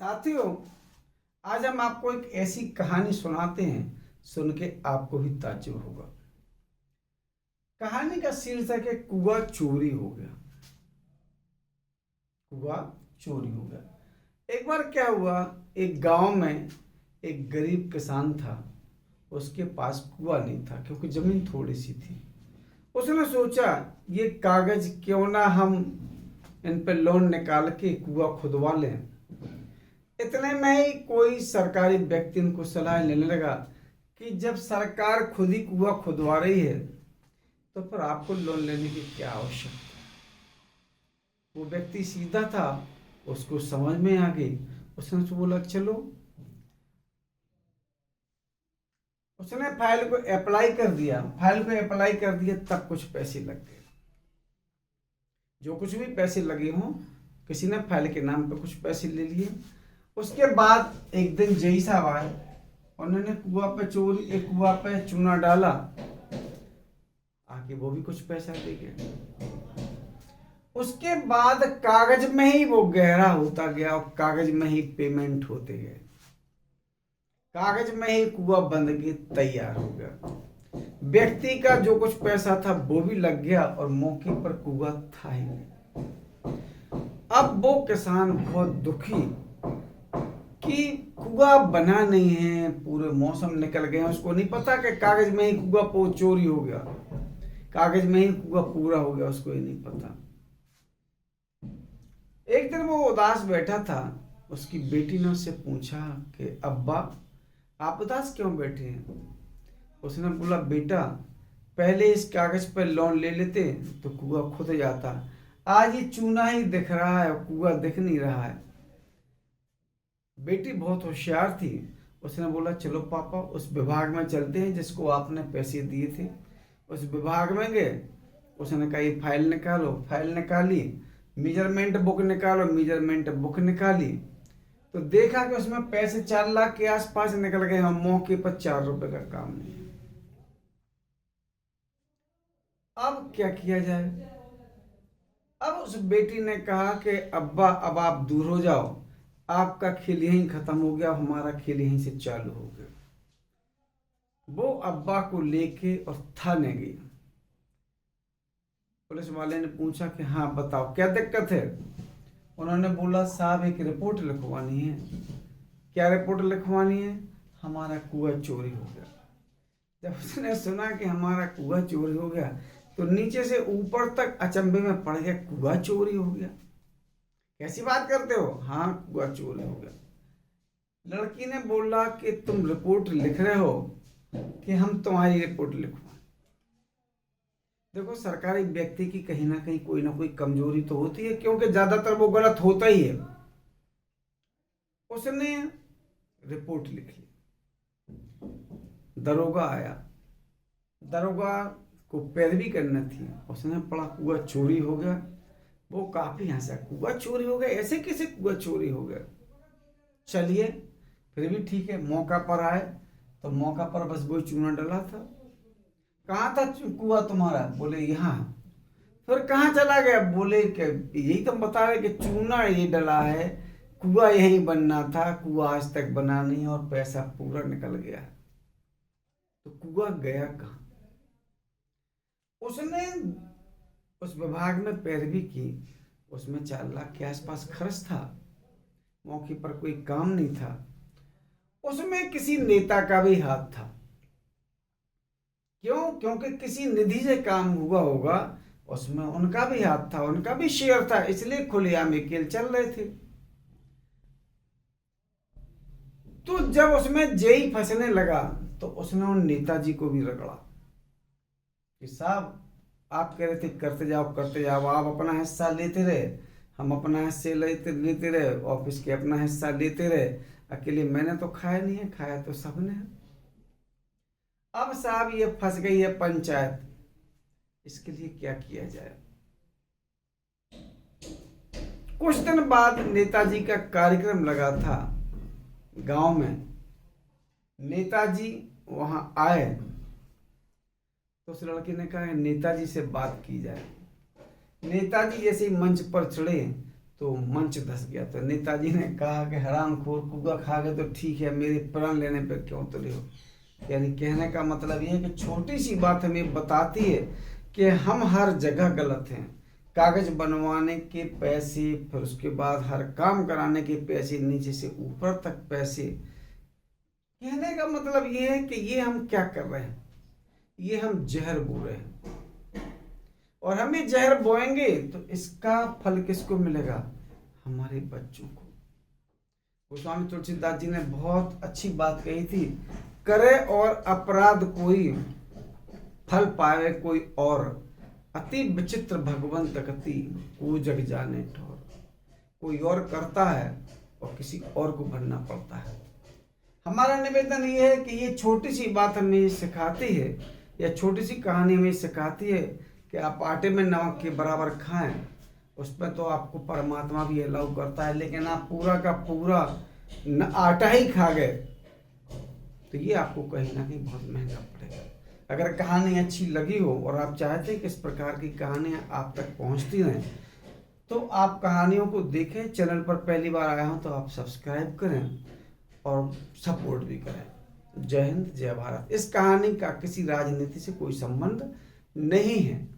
साथियों, आज हम आपको एक ऐसी कहानी सुनाते हैं, सुन के आपको भी ताज्जुब होगा। कहानी का शीर्षक है कुआ चोरी हो गया। कुआ चोरी हो गया। एक बार क्या हुआ, एक गांव में एक गरीब किसान था। उसके पास कुआ नहीं था क्योंकि जमीन थोड़ी सी थी। उसने सोचा, ये कागज क्यों ना हम इन पे लोन निकाल के कुआ खुदवा लें। इतने में ही कोई सरकारी व्यक्ति उनको सलाह लेने लगा कि जब सरकार खुद ही कुआ खुदवा रही है तो फिर आपको लोन लेने की क्या आवश्यकता। वो व्यक्ति सीधा था, उसको समझ में आ गई। उसने तो बोला चलो। उसने फाइल को अप्लाई कर दिया। तब कुछ पैसे लग गए। जो कुछ भी पैसे लगे हों, किसी ने फाइल के नाम पे कुछ पैसे ले लिए। उसके बाद एक दिन जय साहब आए। उन्होंने कुआ पे चूना डाला। आके वो भी कुछ पैसा दे गए। उसके बाद कागज में ही वो गहरा होता गया और कागज में ही पेमेंट होते गए। कागज में ही कुआ बन के तैयार हो गया। व्यक्ति का जो कुछ पैसा था वो भी लग गया और मौके पर कुआ था ही नहीं। अब वो किसान बहुत दुखी कि कुआ बना नहीं है, पूरे मौसम निकल गए। उसको नहीं पता कि कागज में ही कुआ चोरी हो गया, कागज में ही कुआ पूरा हो गया, उसको ये नहीं पता। एक दिन वो उदास बैठा था। उसकी बेटी ने उससे पूछा कि अब्बा, आप उदास क्यों बैठे हैं। उसने बोला, बेटा पहले इस कागज पर लोन ले लेते तो कुआ खुद जाता। आज ये चूना ही दिख रहा है, कुआ दिख नहीं रहा है। बेटी बहुत होशियार थी। उसने बोला, चलो पापा उस विभाग में चलते हैं जिसको आपने पैसे दिए थे। उस विभाग में गए। उसने कहा, ये फाइल निकालो। फाइल निकाली। मेजरमेंट बुक निकालो। मेजरमेंट बुक निकाली तो देखा कि उसमें पैसे 4 लाख के आसपास निकल गए। हम मौके पर 4 रुपए का काम नहीं है। अब क्या किया जाए। अब उस बेटी ने कहा कि अब्बा अब आप दूर हो जाओ, आपका खेल यहीं खत्म हो गया, हमारा खेल यहीं से चालू हो गया। वो अब्बा को लेके और थाने गई। पुलिस वाले ने पूछा कि हाँ बताओ क्या दिक्कत है। उन्होंने बोला, साहब एक रिपोर्ट लिखवानी है। क्या रिपोर्ट लिखवानी है। हमारा कुआ चोरी हो गया। जब उसने सुना कि हमारा कुआ चोरी हो गया तो नीचे से ऊपर तक अचंभे में पड़ गया। कुआ चोरी हो गया, कैसी बात करते हो। हाँ कुआ चोरी हो गया। लड़की ने बोला कि तुम रिपोर्ट लिख रहे हो कि हम तुम्हारी रिपोर्ट लिखवाएं। देखो, सरकारी व्यक्ति की कहीं ना कोई कमजोरी तो होती है, क्योंकि ज्यादातर वो गलत होता ही है। उसने रिपोर्ट लिख ली। दरोगा आया। दरोगा को पैरवी करनी थी। उसने पढ़ा कुआ चोरी हो गया। वो काफी हंसा, कुआ चोरी हो गया, ऐसे कैसे कुआ चोरी हो गया। चलिए फिर भी ठीक है। मौका पर आए तो मौका पर बस वो चूना डला था। कहाँ था कुआ तुम्हारा। बोले यहाँ। फिर कहाँ चला गया। बोले कि यही तुम बता रहे कि चूना ये डला है, कुआ यहीं बनना था, कुआ आज तक बना नहीं और पैसा पूरा निकल गया। तो कुआ गया कहाँ। उसने उस विभाग में पैरवी की। उसमें 4 लाख के आसपास खर्च था। मौके पर कोई काम नहीं था। उसमें किसी नेता का भी हाथ था। क्यों, क्योंकि किसी निधि से काम हुआ होगा, उसमें उनका भी हाथ था, उनका भी शेयर था, इसलिए खुलेआम ये खेल चल रहे थे। तो जब उसमें जेई फंसने लगा तो उसने उन नेताजी को भी रगड़ा कि साहब आप कह रहे थे करते जाओ, आप अपना हिस्सा लेते रहे, हम अपना हिस्सा लेते रहे, ऑफिस के अपना हिस्सा लेते रहे, अकेले मैंने तो खाया नहीं है, खाया तो सबने है। अब साहब ये फंस गई है पंचायत, इसके लिए क्या किया जाए। कुछ दिन बाद नेताजी का कार्यक्रम लगा था गांव में। नेताजी वहां आए तो उस लड़के ने कहा नेताजी से बात की जाए। नेताजी जैसे ही मंच पर चढ़े तो मंच धस गया। तो नेताजी ने कहा कि हरामखोर, कुआ खा गए तो ठीक है, मेरे प्राण लेने पर क्यों तुले हो। यानी कहने का मतलब ये है कि छोटी सी बात हमें बताती है कि हम हर जगह गलत हैं। कागज बनवाने के पैसे, फिर उसके बाद हर काम कराने के पैसे, नीचे से ऊपर तक पैसे। कहने का मतलब ये है कि ये हम क्या कर रहे हैं, ये हम जहर बो रहे हैं। और हम ये जहर बोएंगे तो इसका फल किसको मिलेगा, हमारे बच्चों को। गोस्वामी तुलसीदास जी ने बहुत अच्छी बात कही थी, करे और अपराध कोई, फल पावे कोई और, अति विचित्र भगवंत गति, को जग जाने ठोर। कोई और करता है और किसी और को भरना पड़ता है। हमारा निवेदन ये है कि ये छोटी सी बात हमें सिखाती है, या छोटी सी कहानी हमें सिखाती है कि आप आटे में नमक के बराबर खाएं, उस पर तो आपको परमात्मा भी अलाउ करता है। लेकिन आप पूरा का पूरा आटा ही खा गए तो ये आपको कहीं ना कहीं बहुत महंगा पड़ेगा। अगर कहानी अच्छी लगी हो और आप चाहते हैं कि इस प्रकार की कहानियाँ आप तक पहुँचती रहें, तो आप कहानियों को देखें। चैनल पर पहली बार आया हूँ तो आप सब्सक्राइब करें और सपोर्ट भी करें। जय हिंद, जय भारत। इस कहानी का किसी राजनीति से कोई संबंध नहीं है।